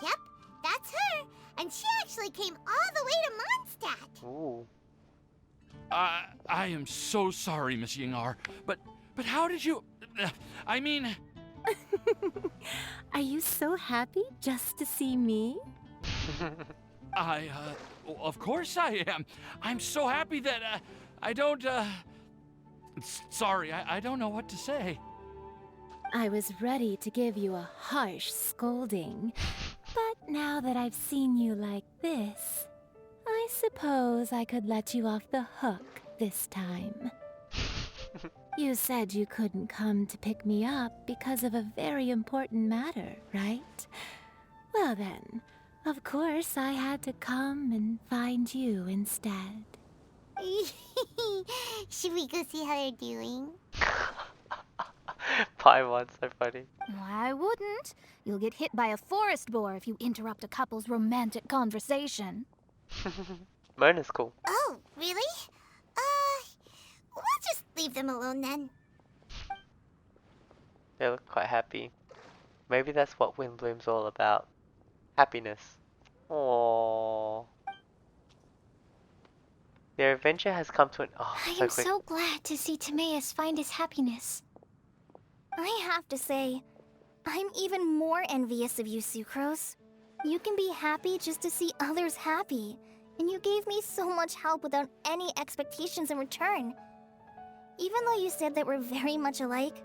Yep, that's her. And she actually came all the way to Mondstadt. Ooh. I am so sorry, Miss Ying-ar, but how did you... I mean... Are you so happy just to see me? Of course I am. I'm so happy that, I don't, sorry, I don't know what to say. I was ready to give you a harsh scolding, but now that I've seen you like this, I suppose I could let you off the hook this time. You said you couldn't come to pick me up because of a very important matter, right? Well then, of course I had to come and find you instead. Should we go see how they're doing? Paimon, so funny. I wouldn't. You'll get hit by a forest boar if you interrupt a couple's romantic conversation. Mona's cool. Oh, really? We'll just leave them alone then. They look quite happy. Maybe that's what Windblume's all about. Happiness. Aww. Their adventure has come to an... Oh, I so am quick. so glad to see Timaeus find his happiness. I have to say, I'm even more envious of you, Sucrose. You can be happy just to see others happy, and you gave me so much help without any expectations in return. Even though you said that we're very much alike,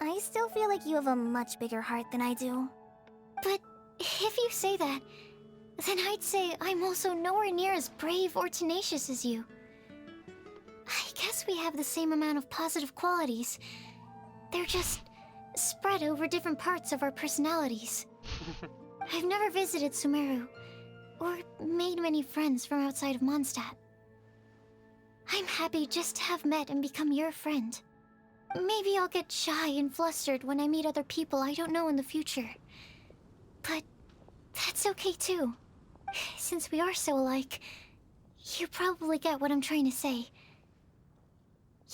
I still feel like you have a much bigger heart than I do. But if you say that, then I'd say I'm also nowhere near as brave or tenacious as you. I guess we have the same amount of positive qualities. They're just spread over different parts of our personalities. I've never visited Sumeru, or made many friends from outside of Mondstadt. I'm happy just to have met and become your friend. Maybe I'll get shy and flustered when I meet other people I don't know in the future. But that's okay too. Since we are so alike, you probably get what I'm trying to say.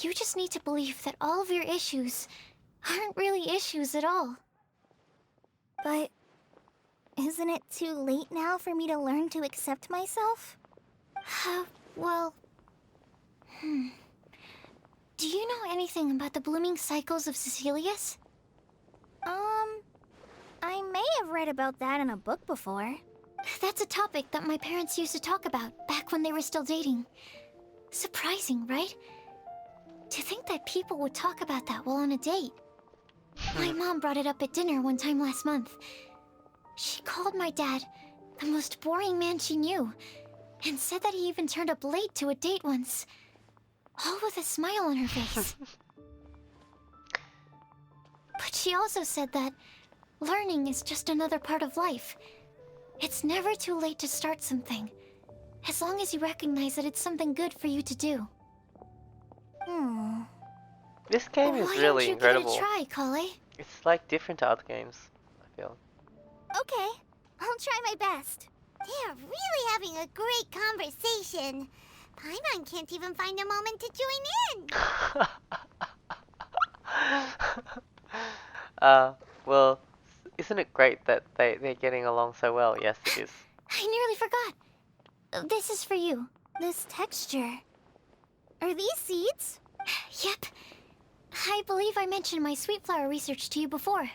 You just need to believe that all of your issues aren't really issues at all. But isn't it too late now for me to learn to accept myself? Well... Do you know anything about the blooming cycles of Cecilius? I may have read about that in a book before. That's a topic that my parents used to talk about back when they were still dating. Surprising, right? To think that people would talk about that while on a date. My mom brought it up at dinner one time last month. She called my dad the most boring man she knew, and said that he even turned up late to a date once. All with a smile on her face. But she also said that learning is just another part of life. It's never too late to start something, as long as you recognize that it's something good for you to do. This game is Why really don't you incredible. give it a try, Kale? It's like different to other games, I feel. Okay, I'll try my best. They're really having a great conversation. Paimon can't even find a moment to join in. Well, isn't it great that they're getting along so well? Yes, it is. I nearly forgot. This is for you. This texture. Are these seeds? Yep. I believe I mentioned my sweet flower research to you before.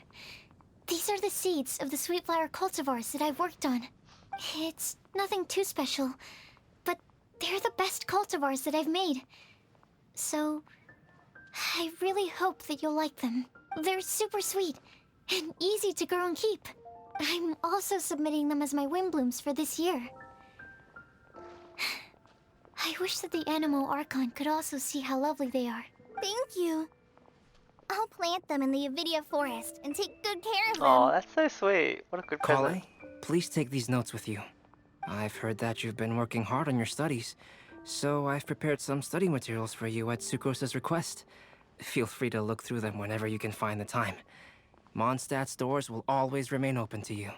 These are the seeds of the sweet flower cultivars that I've worked on. It's nothing too special, but they're the best cultivars that I've made. So, I really hope that you'll like them. They're super sweet and easy to grow and keep. I'm also submitting them as my Windblooms for this year. I wish that the Animo Archon could also see how lovely they are. Thank you. I'll plant them in the Avidia forest and take good care of them. Oh, that's so sweet. What a good Kale, present. please take these notes with you. I've heard that you've been working hard on your studies, so I've prepared some study materials for you at Sucrose's request. Feel free to look through them whenever you can find the time. Mondstadt's doors will always remain open to you.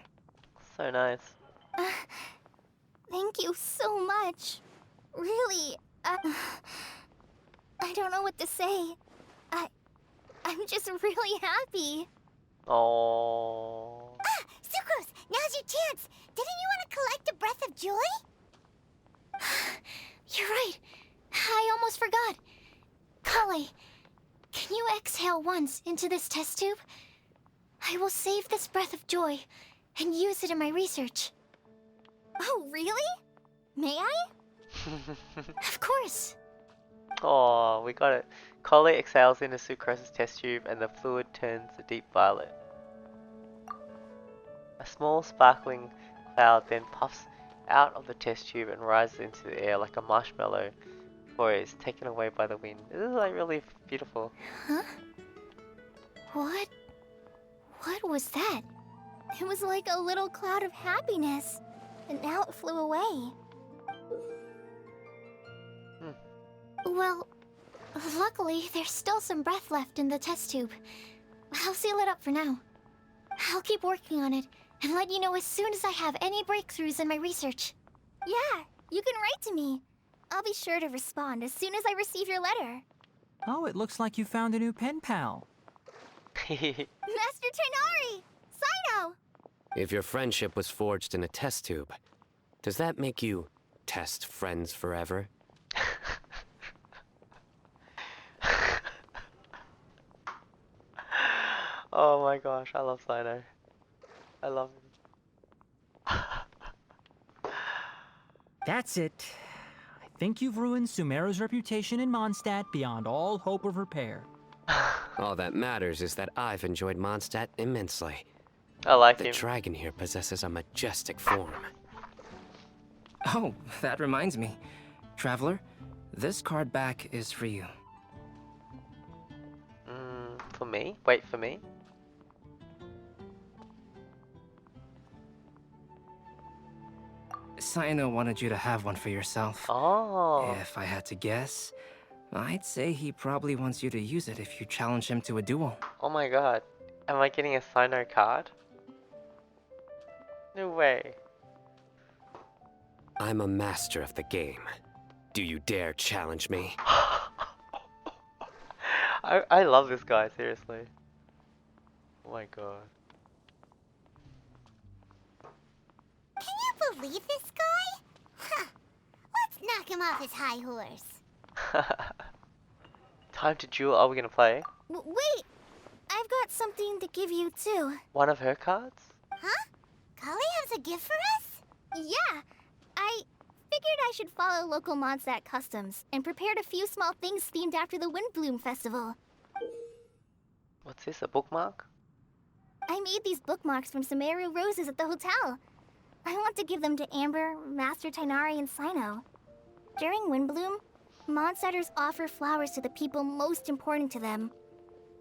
So nice. Thank you so much. Really, I don't know what to say. I'm just really happy. Oh. Sucrose, now's your chance. Didn't you want to collect a breath of joy? You're right. I almost forgot. Kale, can you exhale once into this test tube? I will save this breath of joy and use it in my research. Oh, really? May I? Of course. Oh, we got it. Kale exhales into Sucrose's test tube and the fluid turns a deep violet. A small sparkling cloud then puffs out of the test tube and rises into the air like a marshmallow before it is taken away by the wind. This is like really beautiful. Huh? What was that? It was like a little cloud of happiness, and now it flew away. Well, luckily there's still some breath left in the test tube. I'll seal it up for now. I'll keep working on it and let you know as soon as I have any breakthroughs in my research. Yeah, you can write to me. I'll be sure to respond as soon as I receive your letter. Oh, it looks like you found a new pen pal. Master Tighnari! Cyno! If your friendship was forged in a test tube, does that make you test friends forever? Oh my gosh, I love Sino. I love him. That's it. I think you've ruined Sumeru's reputation in Mondstadt beyond all hope of repair. All that matters is that I've enjoyed Mondstadt immensely. I like The him. dragon here possesses a majestic form. Oh, that reminds me. Traveler, this card back is for you. For me? Wait, for me? Sino wanted you to have one for yourself. Oh. If I had to guess, I'd say he probably wants you to use it if you challenge him to a duel. Oh my god. Am I getting a Sino card? No way. I'm a master of the game. Do you dare challenge me? I love this guy, seriously. Oh my god. Can you believe this guy? Huh. Let's knock him off his high horse. Time to duel. Are we gonna play? Wait! I've got something to give you, too. One of her cards? Huh? Kali has a gift for us? Yeah! I figured I should follow local Mondstadt customs and prepared a few small things themed after the Windblume festival. What's this, a bookmark? I made these bookmarks from Sumeru roses at the hotel. I want to give them to Amber, Master Tainari, and Sino. During Windblume, Mondstadters offer flowers to the people most important to them.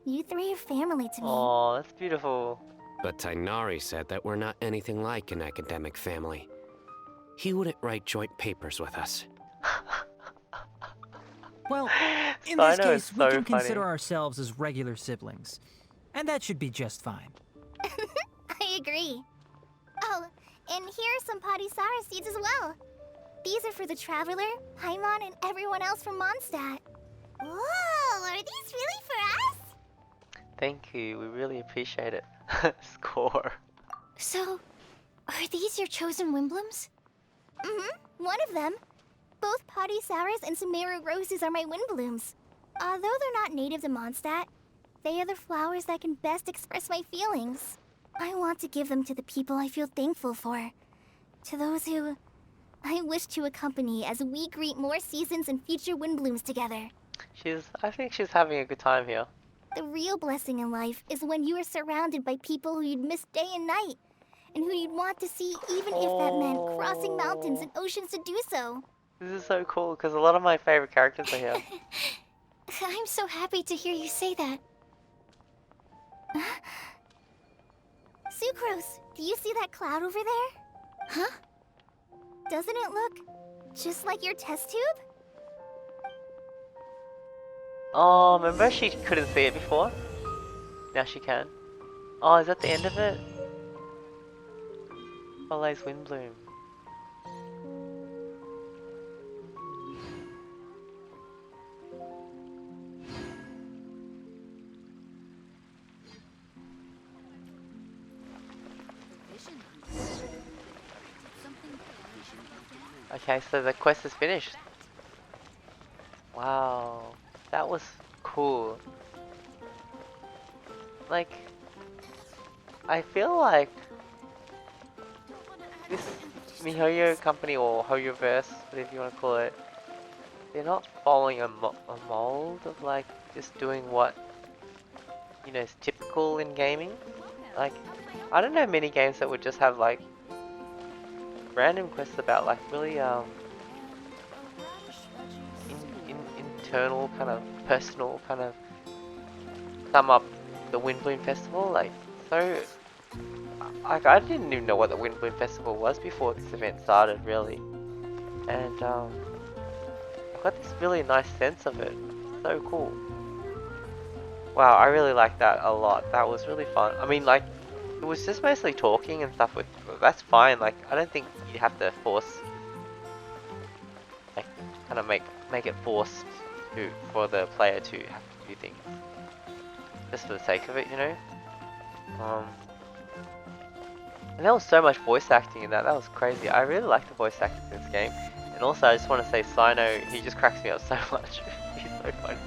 You three are family to me. Oh, that's beautiful. But Tainari said that we're not anything like an academic family. He wouldn't write joint papers with us. Well, in this Sino is case, we so can consider funny. ourselves as regular siblings. And that should be just fine. I agree. Oh, and here are some Padisara seeds as well. These are for the Traveler, Paimon, and everyone else from Mondstadt. Whoa, are these really for us? Thank you, we really appreciate it. Score. So, are these your chosen Windblooms? One of them. Both Padisaras and Sumeru roses are my Windblooms. Although they're not native to Mondstadt, they are the flowers that can best express my feelings. I want to give them to the people I feel thankful for. To those who I wish to accompany as we greet more seasons and future Windblooms together. I think she's having a good time here. The real blessing in life is when you are surrounded by people who you'd miss day and night, and who you'd want to see even if that meant crossing mountains and oceans to do so. This is so cool, because a lot of my favorite characters are here. I'm so happy to hear you say that. Sucrose, do you see that cloud over there? Huh? Doesn't it look just like your test tube? Oh, remember she couldn't see it before? Now she can. Oh, is that the end of it? Follows Windblume. Okay, so the quest is finished. Wow, that was cool. Like, I feel like this MiHoYo company or HoYoverse, whatever you want to call it, they're not following a mold of like just doing what, you know, is typical in gaming. Like, I don't know many games that would just have like random quests about like really internal kind of personal kind of sum up the Windblume Festival. Like, so like I didn't even know what the Windblume Festival was before this event started, really, and I got this really nice sense of it. So cool. Wow, I really liked that a lot. That was really fun. I mean, like, it was just mostly talking and stuff. That's fine. Like, I don't think you have to force, like, kind of make it forced for the player to have to do things just for the sake of it, you know. And there was so much voice acting in that. That was crazy. I really like the voice acting in this game. And also, I just want to say, Sino, he just cracks me up so much. He's so funny.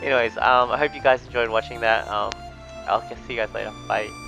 Anyways, I hope you guys enjoyed watching that. I'll see you guys later. Bye.